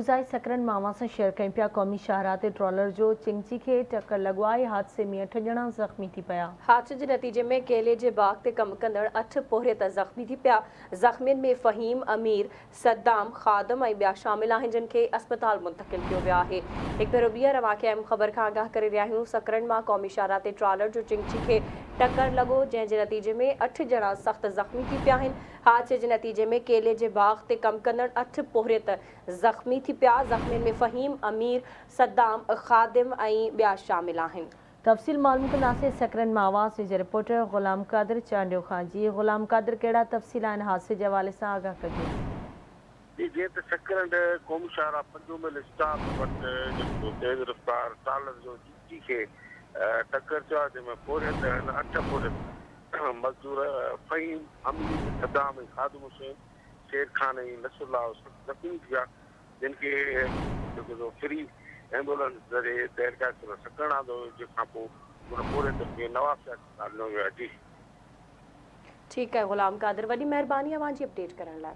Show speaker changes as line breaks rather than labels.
News सकरन मावा से share कई पिया क़ौमी शाहराह ते ट्रॉलर जो चिंची के टक्कर लगवाए हादसे में 8 ॼणा ज़ख़्मी थी पिया।
हादसे के नतीजे में केले जे बाग ते कम कंदड़ 8 पोहरे त ज़ख़्मी थी पिया। ज़ख़्मियुनि में फ़हीम, अमीर, सद्दाम, ख़ादम ऐं ॿिया शामिल आहिनि जिन खे अस्पताल मुंतक़िल कियो वियो आहे। हिकु भेरो ॿीहर वाक़िए अहम ख़बर खां आगाह करे रहिया आहियूं। सकरन मां क़ौमी शाहराह ते ट्रॉलर जो चिंची खे टक्कर लॻो जंहिं जे नतीजे में 8 ॼणा सख़्त ज़ख़्मी थी पिया आहिनि। हादसे जे नतीजे में केले जे बाग ते कम कंदड़ 8 पोहरे त ज़ख़्मी थी पिया। ज़ख़्मियुनि में फ़हीम, अमीर, सद्दाम, ख़ादिम ऐं ॿिया शामिल आहिनि।
तफ़सील मालूम कंदासीं सकरन मावा से रिपोर्टर ग़ुलाम क़ादिर चांडियो खां। जी ग़ुलाम क़ादिर, कहिड़ा तफ़सील आहिनि हादसे जे हवाले सां आगाह कजो।
जी जीअं त सकरन क़ौमी शाहराह 5 मील स्टाफ वटि जेको तेज़ रफ़्तार ट्रॉलर जो चिंची खे टक्कर थियो आहे जंहिंमें पोरे त 8 पोरे मज़दूर फ़हीम, अमीर, सद्दाम ऐं ख़ादिम हुसैन, शेर खान ऐं नसरुल्ला ज़ख़्मी थिया जिन खे जेको फ्री एम्बुलेंस ज़रिए तहरीक सकरन आंदो जंहिंखां पोइ उन पूरे खे नवाब अस्पताल ॾिनो वियो आहे। जी
ठीक है ग़ुलाम क़ादिर, वॾी महिरबानी अवां जी अपडेट करण लाइ।